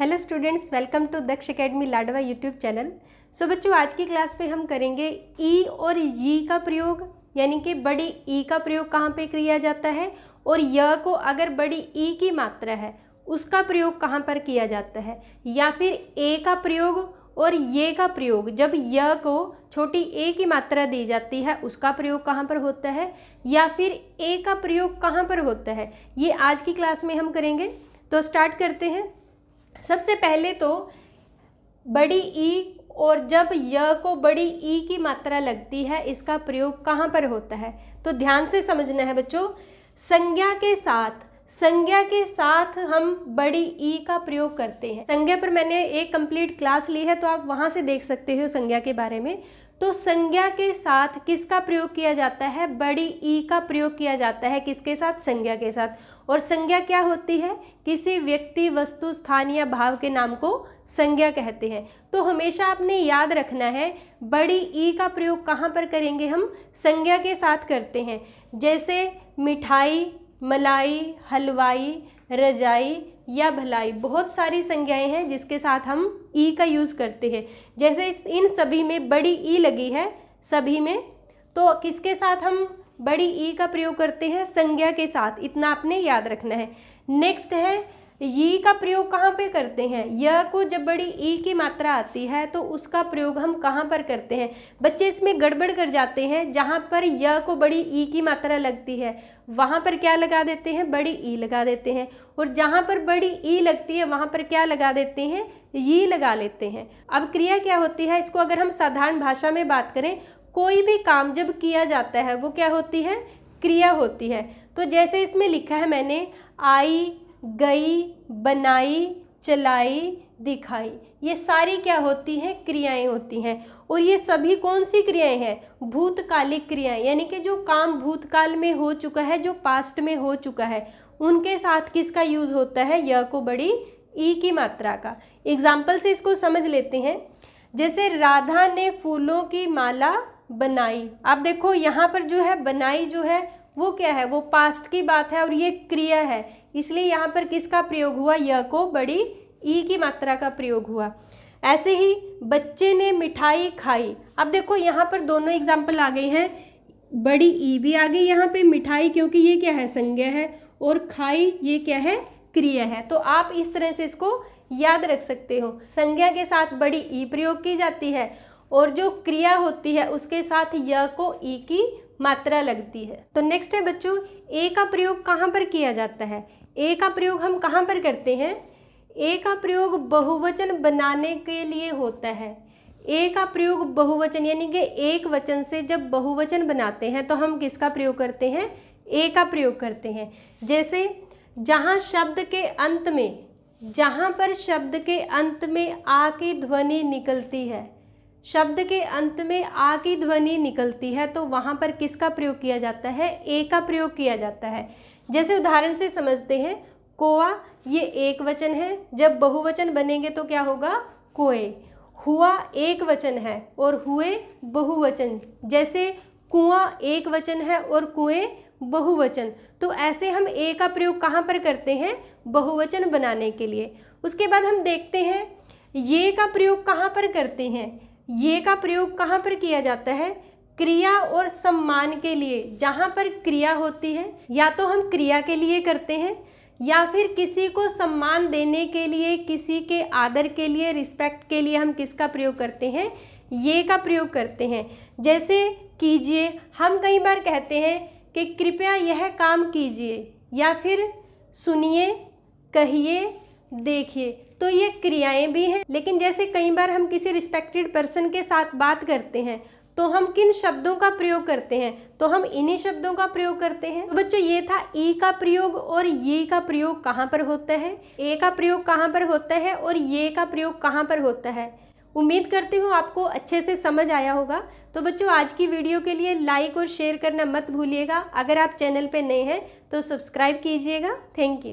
Hello students, welcome to Daksh academy Ladwa YouTube channel. So बच्चों, आज की क्लास में हम करेंगे ई और ये का प्रयोग, यानी कि बड़ी ई का प्रयोग कहाँ पे किया जाता है और य को अगर बड़ी ई की मात्रा है उसका प्रयोग कहाँ पर किया जाता है, या फिर ए का प्रयोग और ये का प्रयोग जब य को छोटी ए की मात्रा दी जाती है उसका प्रयोग कहाँ पर होता है, या फिर ए का प्रयोग कहाँ पर होता है, ये आज की क्लास में हम करेंगे। तो स्टार्ट करते हैं। सबसे पहले तो बड़ी ई और जब य को बड़ी ई की मात्रा लगती है इसका प्रयोग कहाँ पर होता है, तो ध्यान से समझना है बच्चों। संज्ञा के साथ हम बड़ी ई का प्रयोग करते हैं। संज्ञा पर मैंने एक कंप्लीट क्लास ली है तो आप वहाँ से देख सकते हो संज्ञा के बारे में। तो संज्ञा के साथ किसका प्रयोग किया जाता है, बड़ी ई का प्रयोग किया जाता है। किसके साथ, संज्ञा के साथ। और संज्ञा क्या होती है, किसी व्यक्ति, वस्तु, स्थान या भाव के नाम को संज्ञा कहते हैं। तो हमेशा आपने याद रखना है बड़ी ई का प्रयोग कहाँ पर करेंगे, हम संज्ञा के साथ करते हैं। जैसे मिठाई, मलाई, हलवाई, रजाई या भलाई, बहुत सारी संज्ञाएं हैं जिसके साथ हम ई का यूज़ करते हैं। जैसे इन सभी में बड़ी ई लगी है सभी में, तो किसके साथ हम बड़ी ई का प्रयोग करते हैं, संज्ञा के साथ। इतना आपने याद रखना है। नेक्स्ट है ये का प्रयोग कहाँ पे करते हैं। य को जब बड़ी ई की मात्रा आती है तो उसका प्रयोग हम कहाँ पर करते हैं। बच्चे इसमें गड़बड़ कर जाते हैं, जहाँ पर य को बड़ी ई की मात्रा लगती है वहाँ पर क्या लगा देते हैं, बड़ी ई लगा देते हैं, और जहाँ पर बड़ी ई लगती है वहाँ पर क्या लगा देते हैं, ये लगा लेते हैं। अब क्रिया क्या होती है, इसको अगर हम साधारण भाषा में बात करें, कोई भी काम जब किया जाता है वो क्या होती है, क्रिया होती है। तो जैसे इसमें लिखा है मैंने, आई, गई, बनाई, चलाई, दिखाई, ये सारी क्या होती हैं, क्रियाएं होती हैं। और ये सभी कौन सी क्रियाएं हैं, भूतकालिक क्रियाएं, यानी कि जो काम भूतकाल में हो चुका है, जो पास्ट में हो चुका है, उनके साथ किसका यूज होता है, य को बड़ी ई की मात्रा का। एग्जाम्पल से इसको समझ लेते हैं। जैसे राधा ने फूलों की माला बनाई। आप देखो यहाँ पर जो है बनाई जो है वो क्या है, वो पास्ट की बात है और ये क्रिया है, इसलिए यहाँ पर किसका प्रयोग हुआ, य को बड़ी ई की मात्रा का प्रयोग हुआ। ऐसे ही बच्चे ने मिठाई खाई। अब देखो यहाँ पर दोनों एग्जाम्पल आ गए हैं, बड़ी ई भी आ गई यहाँ पे, मिठाई क्योंकि ये क्या है, संज्ञा है, और खाई ये क्या है, क्रिया है। तो आप इस तरह से इसको याद रख सकते हो। संज्ञा के साथ बड़ी ई प्रयोग की जाती है और जो क्रिया होती है उसके साथ य को ई की मात्रा लगती है। तो नेक्स्ट है बच्चों, ए का प्रयोग कहाँ पर किया जाता है। ए का प्रयोग हम कहाँ पर करते हैं, ए का प्रयोग बहुवचन बनाने के लिए होता है। ए का प्रयोग बहुवचन यानी कि एक वचन से जब बहुवचन बनाते हैं तो हम किसका प्रयोग करते हैं, ए का प्रयोग करते हैं। जैसे जहाँ शब्द के अंत में, जहाँ पर शब्द के अंत में आ की ध्वनि निकलती है, शब्द के अंत में आ की ध्वनि निकलती है, तो वहाँ पर किसका प्रयोग किया जाता है, ए का प्रयोग किया जाता है। जैसे उदाहरण से समझते हैं, कोआ ये एक वचन है, जब बहुवचन बनेंगे तो क्या होगा, कोए। हुआ एक वचन है और हुए बहुवचन। जैसे कुआं एक वचन है और कुएं बहुवचन। तो ऐसे हम ए का प्रयोग कहाँ पर करते हैं, बहुवचन बनाने के लिए। उसके बाद हम देखते हैं ये का प्रयोग कहाँ पर करते हैं। ये का प्रयोग कहाँ पर किया जाता है, क्रिया और सम्मान के लिए। जहाँ पर क्रिया होती है या तो हम क्रिया के लिए करते हैं या फिर किसी को सम्मान देने के लिए, किसी के आदर के लिए, रिस्पेक्ट के लिए हम किसका प्रयोग करते हैं, ये का प्रयोग करते हैं। जैसे कीजिए, हम कई बार कहते हैं कि कृपया यह काम कीजिए, या फिर सुनिए, कहिए, देखिए, तो ये क्रियाएं भी हैं। लेकिन जैसे कई बार हम किसी रिस्पेक्टेड पर्सन के साथ बात करते हैं तो हम किन शब्दों का प्रयोग करते हैं, तो हम इन्हीं शब्दों का प्रयोग करते हैं। तो बच्चों ये था ई का प्रयोग और ये का प्रयोग कहाँ पर होता है, ए का प्रयोग कहाँ पर होता है और ये का प्रयोग कहाँ पर होता है। उम्मीद करती हूँ आपको अच्छे से समझ आया होगा। तो बच्चों आज की वीडियो के लिए लाइक और शेयर करना मत भूलिएगा। अगर आप चैनल पे नए हैं तो सब्सक्राइब कीजिएगा। Thank you.